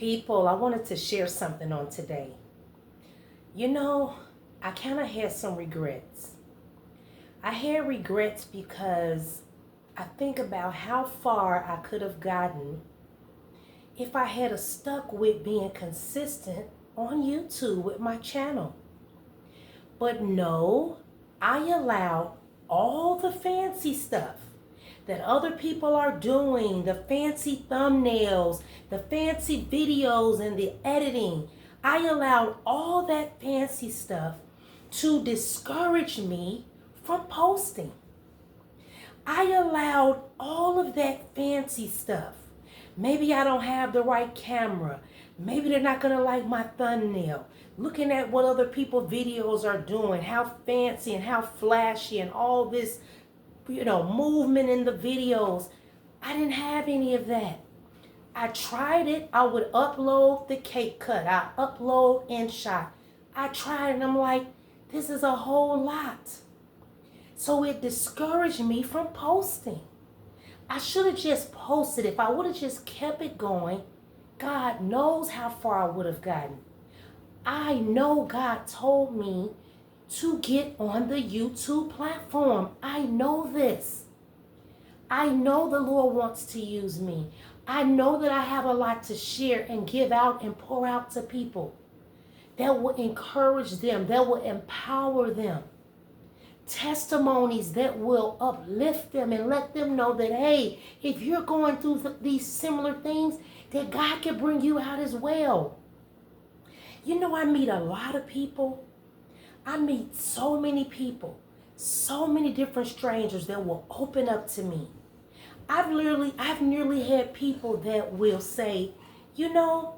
People, I wanted to share something on today. You know, I kind of had some regrets. I had regrets because I think about how far I could have gotten if I had stuck with being consistent on YouTube with my channel. But no, I allowed all the fancy stuff that other people are doing, the fancy thumbnails, the fancy videos, and the editing. I allowed all that fancy stuff to discourage me from posting. I allowed all of that fancy stuff. Maybe I don't have the right camera. Maybe they're not going to like my thumbnail. Looking at what other people's videos are doing, how fancy and how flashy and all this, movement in the videos. I didn't have any of that. I tried it. I would upload the cake cut. I upload InShot. I tried it and I'm like, this is a whole lot. So it discouraged me from posting. I should have just posted. If I would have just kept it going, God knows how far I would have gotten. I know God told me to get on the YouTube platform. I know this. I know the Lord wants to use me. I know that I have a lot to share and give out and pour out to people that will encourage them, that will empower them. Testimonies that will uplift them and let them know that, hey, if you're going through these similar things, that God can bring you out as well. You know, I meet a lot of people. I meet so many people, so many different strangers that will open up to me. I've nearly had people that will say, I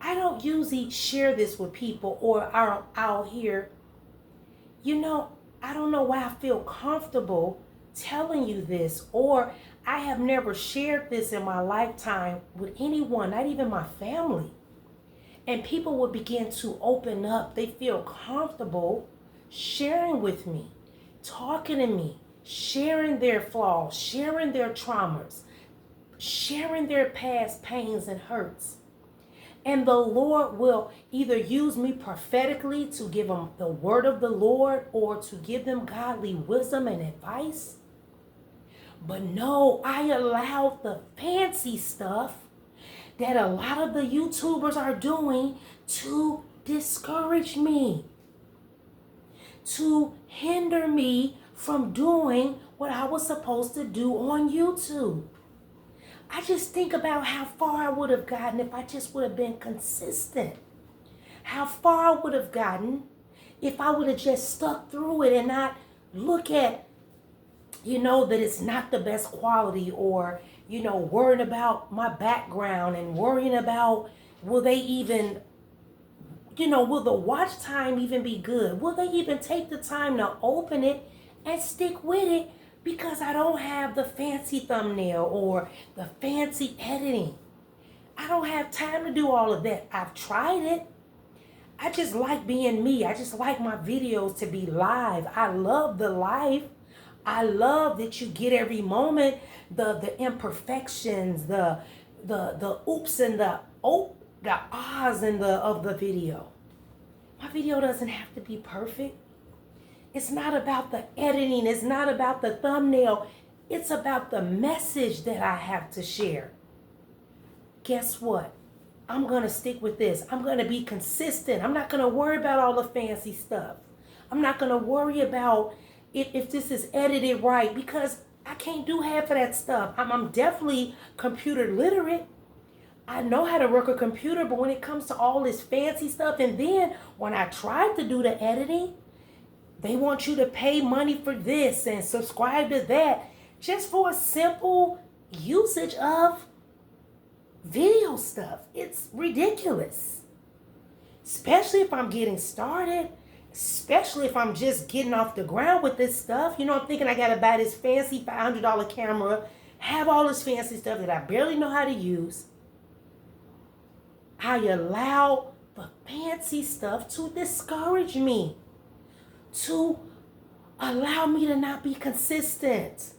don't usually share this with people, or I'll hear, I don't know why I feel comfortable telling you this, or I have never shared this in my lifetime with anyone, not even my family. And people will begin to open up. They feel comfortable sharing with me, talking to me, sharing their flaws, sharing their traumas, sharing their past pains and hurts. And the Lord will either use me prophetically to give them the word of the Lord or to give them godly wisdom and advice. But no, I allowed the fancy stuff that a lot of the YouTubers are doing to discourage me, to hinder me from doing what I was supposed to do on YouTube. I just think about how far I would have gotten if I just would have been consistent. How far I would have gotten if I would have just stuck through it and not look at, that it's not the best quality, or, worrying about my background and worrying about, will they even, will the watch time even be good? Will they even take the time to open it and stick with it? Because I don't have the fancy thumbnail or the fancy editing. I don't have time to do all of that. I've tried it. I just like being me. I just like my videos to be live. I love the life. I love that you get every moment, the imperfections, the oops and the ahs of the video. My video doesn't have to be perfect. It's not about the editing. It's not about the thumbnail. It's about the message that I have to share. Guess what? I'm going to stick with this. I'm going to be consistent. I'm not going to worry about all the fancy stuff. I'm not going to worry about if this is edited right, because I can't do half of that stuff. I'm definitely computer literate. I know how to work a computer, but when it comes to all this fancy stuff, and then when I tried to do the editing, they want you to pay money for this and subscribe to that just for a simple usage of video stuff. It's ridiculous. Especially if I'm getting started. Especially if I'm just getting off the ground with this stuff. I'm thinking I got to buy this fancy $500 camera, have all this fancy stuff that I barely know how to use. I allow the fancy stuff to discourage me, to allow me to not be consistent.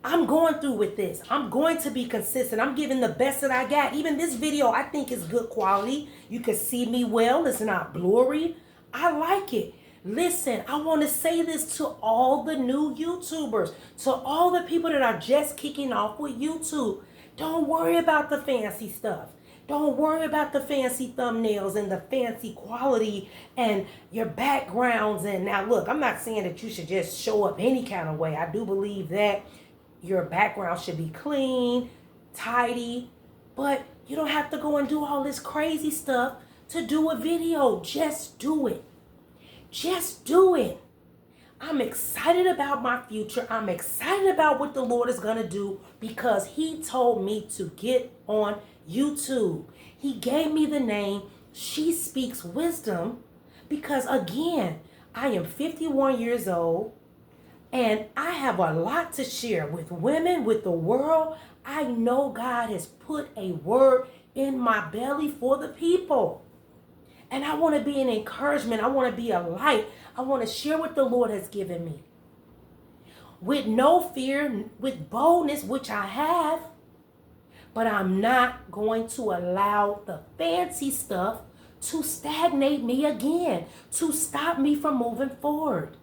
I'm going through with this. I'm going to be consistent. I'm giving the best that I got. Even this video, I think is good quality. You can see me well. It's not blurry. I like it. Listen, I want to say this to all the new YouTubers, to all the people that are just kicking off with YouTube. Don't worry about the fancy stuff. Don't worry about the fancy thumbnails and the fancy quality and your backgrounds. And now, look, I'm not saying that you should just show up any kind of way. I do believe that your background should be clean, tidy, but you don't have to go and do all this crazy stuff to do a video. Just do it. Just do it. I'm excited about my future. I'm excited about what the Lord is going to do because He told me to get on YouTube. He gave me the name She Speaks Wisdom because, again, I am 51 years old and I have a lot to share with women, with the world. I know God has put a word in my belly for the people. And I want to be an encouragement. I want to be a light. I want to share what the Lord has given me. With no fear, with boldness, which I have. But I'm not going to allow the fancy stuff to stagnate me again, to stop me from moving forward.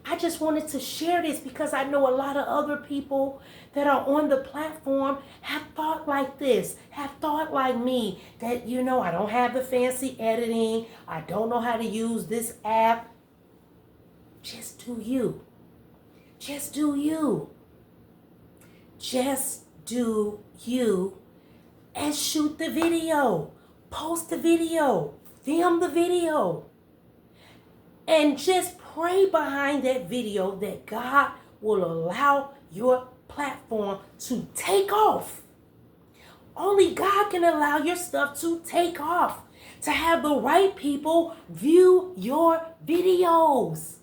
I just wanted to share this because I know a lot of other people that are on the platform have thought like this, have thought like me, that, I don't have the fancy editing. I don't know how to use this app. Just do you. Just do you. Just do you and shoot the video. Post the video. Film the video. And just pray behind that video that God will allow your platform to take off. Only God can allow your stuff to take off, to have the right people view your videos.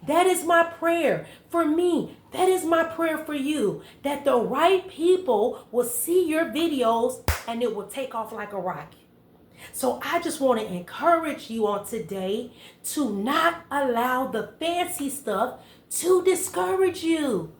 That is my prayer for me. That is my prayer for you, that the right people will see your videos and it will take off like a rocket. So I just want to encourage you on today to not allow the fancy stuff to discourage you.